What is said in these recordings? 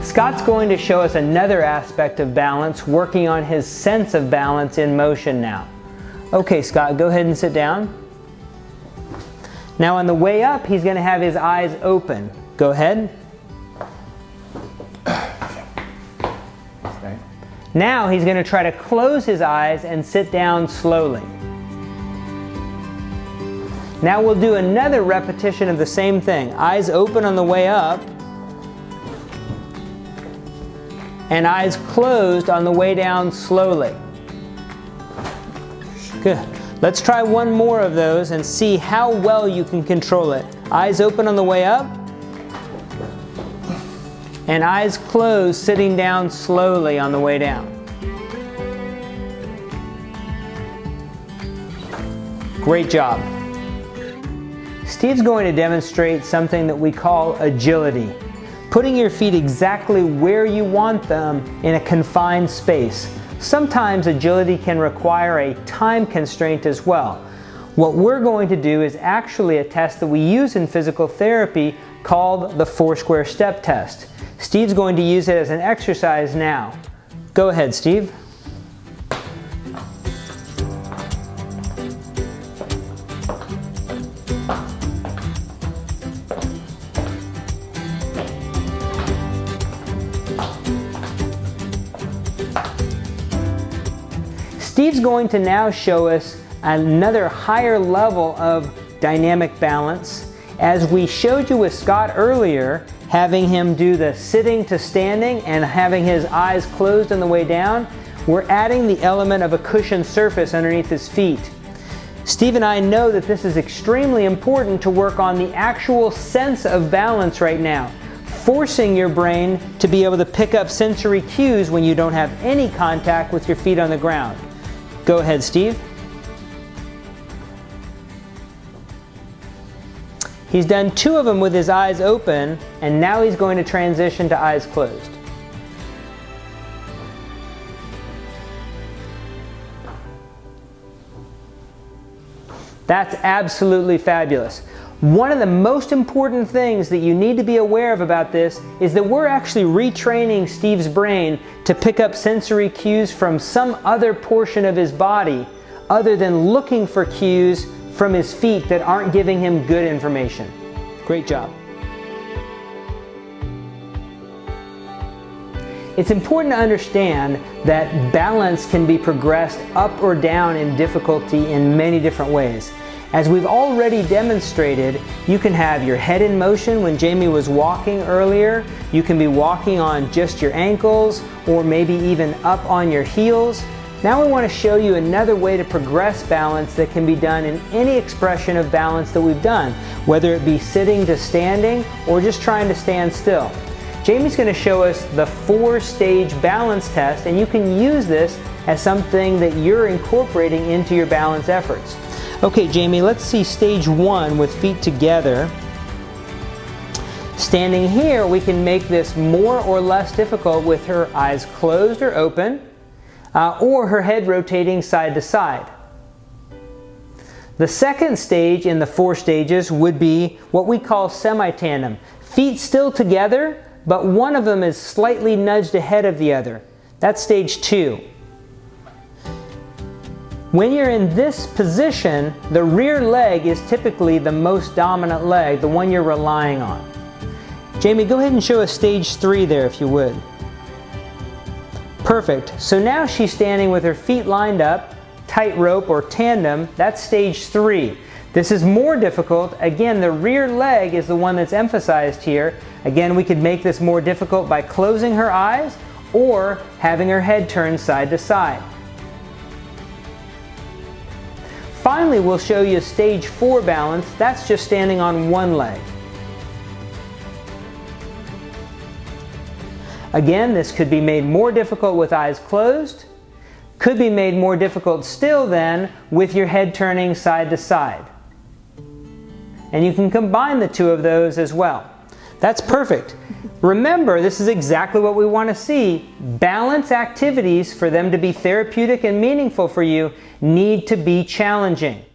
Scott's going to show us another aspect of balance, working on his sense of balance in motion now. Okay, Scott, go ahead and sit down. Now on the way up, he's going to have his eyes open. Go ahead. Okay. Now he's going to try to close his eyes and sit down slowly. Now we'll do another repetition of the same thing. Eyes open on the way up, and eyes closed on the way down slowly. Good. Let's try one more of those and see how well you can control it. Eyes open on the way up, and eyes closed sitting down slowly on the way down. Great job. Steve's going to demonstrate something that we call agility. Putting your feet exactly where you want them in a confined space. Sometimes agility can require a time constraint as well. What we're going to do is actually a test that we use in physical therapy called the 4-square step test. Steve's going to use it as an exercise now. Go ahead, Steve. Steve's going to now show us another higher level of dynamic balance. As we showed you with Scott earlier, having him do the sitting to standing and having his eyes closed on the way down, we're adding the element of a cushioned surface underneath his feet. Steve and I know that this is extremely important to work on the actual sense of balance right now, forcing your brain to be able to pick up sensory cues when you don't have any contact with your feet on the ground. Go ahead, Steve. He's done 2 of them with his eyes open, and now he's going to transition to eyes closed. That's absolutely fabulous. One of the most important things that you need to be aware of about this is that we're actually retraining Steve's brain to pick up sensory cues from some other portion of his body other than looking for cues from his feet that aren't giving him good information. Great job. It's important to understand that balance can be progressed up or down in difficulty in many different ways. As we've already demonstrated, you can have your head in motion when Jamie was walking earlier. You can be walking on just your ankles or maybe even up on your heels. Now we want to show you another way to progress balance that can be done in any expression of balance that we've done, whether it be sitting to standing or just trying to stand still. Jamie's going to show us the 4-stage balance test, and you can use this as something that you're incorporating into your balance efforts. Okay, Jamie, let's see stage 1 with feet together. Standing here, we can make this more or less difficult with her eyes closed or open, or her head rotating side to side. The second stage in the 4 stages would be what we call semi-tandem. Feet still together, but one of them is slightly nudged ahead of the other. That's stage 2. When you're in this position, the rear leg is typically the most dominant leg, the one you're relying on. Jamie, go ahead and show us stage 3 there if you would. Perfect. So now she's standing with her feet lined up, tightrope or tandem. That's stage 3. This is more difficult. Again, the rear leg is the one that's emphasized here. Again, we could make this more difficult by closing her eyes or having her head turned side to side. Finally, we'll show you stage 4 balance. That's just standing on one leg. Again, this could be made more difficult with eyes closed. Could be made more difficult still then with your head turning side to side. And you can combine the 2 of those as well. That's perfect. Remember, this is exactly what we want to see. Balance activities, for them to be therapeutic and meaningful for you, need to be challenging.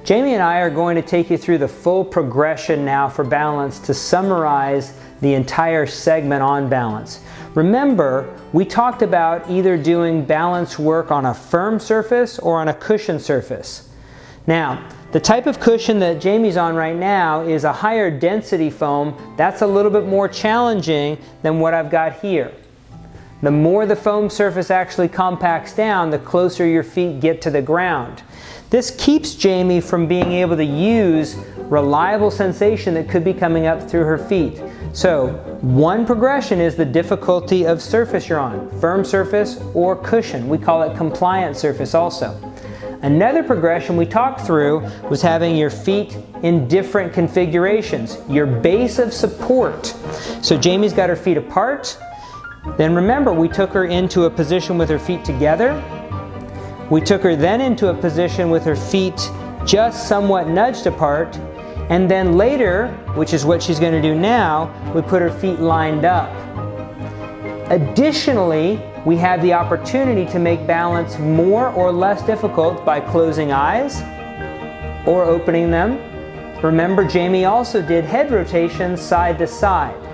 Jamie and I are going to take you through the full progression now for balance to summarize the entire segment on balance. Remember, we talked about either doing balance work on a firm surface or on a cushion surface. Now, the type of cushion that Jamie's on right now is a higher density foam. That's a little bit more challenging than what I've got here. The more the foam surface actually compacts down, the closer your feet get to the ground. This keeps Jamie from being able to use reliable sensation that could be coming up through her feet. So, one progression is the difficulty of surface you're on, firm surface or cushion. We call it compliant surface also. Another progression we talked through was having your feet in different configurations, your base of support. So Jamie's got her feet apart. Then remember, we took her into a position with her feet together. We took her then into a position with her feet just somewhat nudged apart. And then later, which is what she's going to do now, we put her feet lined up. Additionally, we have the opportunity to make balance more or less difficult by closing eyes or opening them. Remember, Jamie also did head rotations side to side.